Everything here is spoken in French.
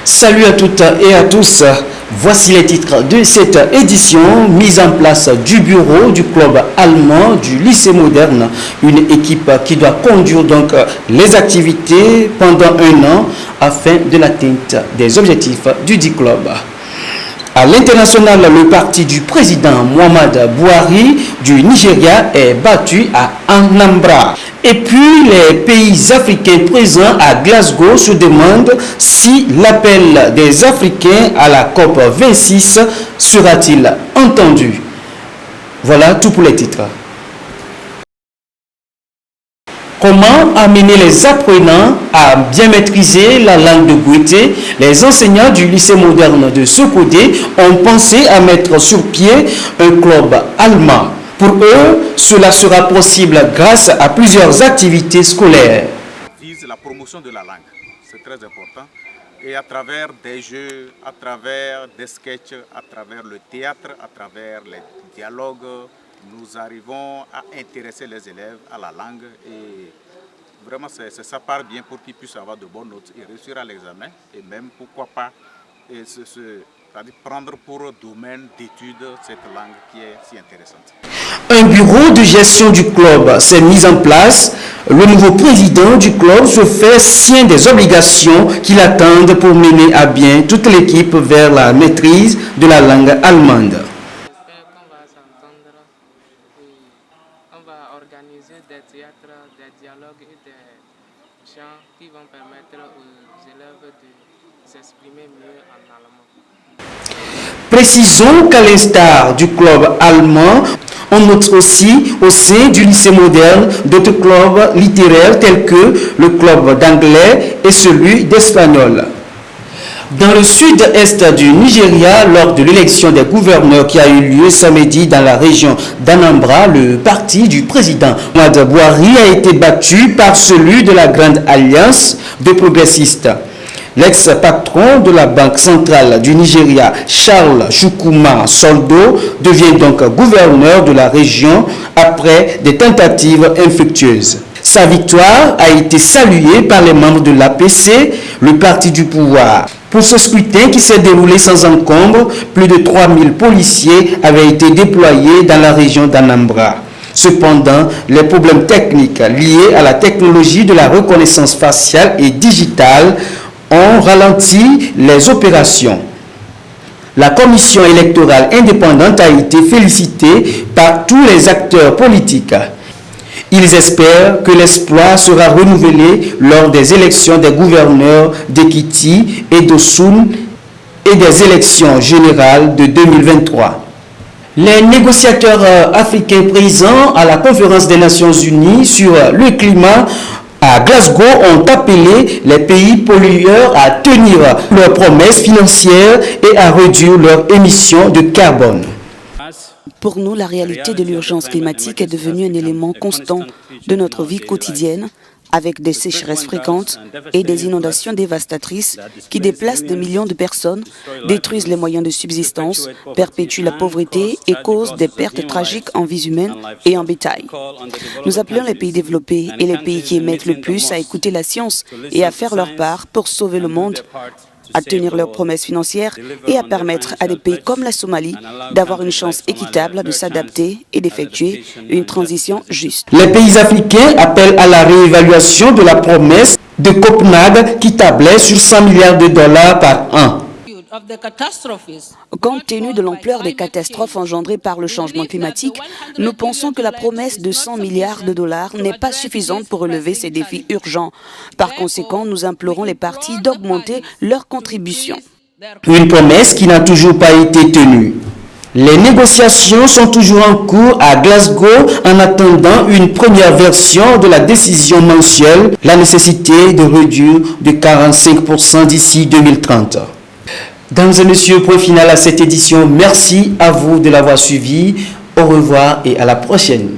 Salut à toutes et à tous, voici les titres de cette édition. Mise en place du bureau du club allemand du lycée moderne, une équipe qui doit conduire donc les activités pendant un an afin de l'atteinte des objectifs du dit club. À l'international, le parti du président Muhammadu Buhari du Nigeria est battu à Anambra. Et puis, les pays africains présents à Glasgow se demandent si l'appel des Africains à la COP26 sera-t-il entendu. Voilà tout pour les titres. Comment amener les apprenants à bien maîtriser la langue de Goethe? Les enseignants du lycée moderne de Sokodé ont pensé à mettre sur pied un club allemand. Pour eux, cela sera possible grâce à plusieurs activités scolaires. Vise la promotion de la langue, c'est très important. Et à travers des jeux, à travers des sketchs, à travers le théâtre, à travers les dialogues, nous arrivons à intéresser les élèves à la langue et vraiment ça part bien pour qu'ils puissent avoir de bonnes notes et réussir à l'examen et même pourquoi pas c'est-à-dire prendre pour domaine d'étude cette langue qui est si intéressante. Un bureau de gestion du club s'est mis en place. Le nouveau président du club se fait sien des obligations qui l'attendent pour mener à bien toute l'équipe vers la maîtrise de la langue allemande. On va organiser des théâtres, des dialogues et des chants qui vont permettre aux élèves de s'exprimer mieux en allemand. Précisons qu'à l'instar du club allemand, on note aussi au sein du lycée moderne d'autres clubs littéraires tels que le club d'anglais et celui d'espagnol. Dans le sud-est du Nigeria, lors de l'élection des gouverneurs qui a eu lieu samedi dans la région d'Anambra, le parti du président Muhammadu Buhari a été battu par celui de la Grande Alliance de progressistes. L'ex-patron de la Banque centrale du Nigeria, Charles Chukwuma Soldo, devient donc gouverneur de la région après des tentatives infructueuses. Sa victoire a été saluée par les membres de l'APC, le parti du pouvoir. Pour ce scrutin qui s'est déroulé sans encombre, plus de 3000 policiers avaient été déployés dans la région d'Anambra. Cependant, les problèmes techniques liés à la technologie de la reconnaissance faciale et digitale ont ralenti les opérations. La commission électorale indépendante a été félicitée par tous les acteurs politiques. Ils espèrent que l'espoir sera renouvelé lors des élections des gouverneurs d'Ekiti et d'Osun et des élections générales de 2023. Les négociateurs africains présents à la conférence des Nations Unies sur le climat à Glasgow ont appelé les pays pollueurs à tenir leurs promesses financières et à réduire leurs émissions de carbone. Pour nous, la réalité de l'urgence climatique est devenue un élément constant de notre vie quotidienne, avec des sécheresses fréquentes et des inondations dévastatrices qui déplacent des millions de personnes, détruisent les moyens de subsistance, perpétuent la pauvreté et causent des pertes tragiques en vies humaines et en bétail. Nous appelons les pays développés et les pays qui émettent le plus à écouter la science et à faire leur part pour sauver le monde, à tenir leurs promesses financières et à permettre à des pays comme la Somalie d'avoir une chance équitable de s'adapter et d'effectuer une transition juste. Les pays africains appellent à la réévaluation de la promesse de Copenhague qui tablait sur 100 milliards de dollars par an. Compte tenu de l'ampleur des catastrophes engendrées par le changement climatique, nous pensons que la promesse de 100 milliards de dollars n'est pas suffisante pour relever ces défis urgents. Par conséquent, nous implorons les parties d'augmenter leur contribution. Une promesse qui n'a toujours pas été tenue. Les négociations sont toujours en cours à Glasgow en attendant une première version de la décision mensuelle, la nécessité de réduire de 45% d'ici 2030. Dames et messieurs, point final à cette édition. Merci à vous de l'avoir suivi. Au revoir et à la prochaine.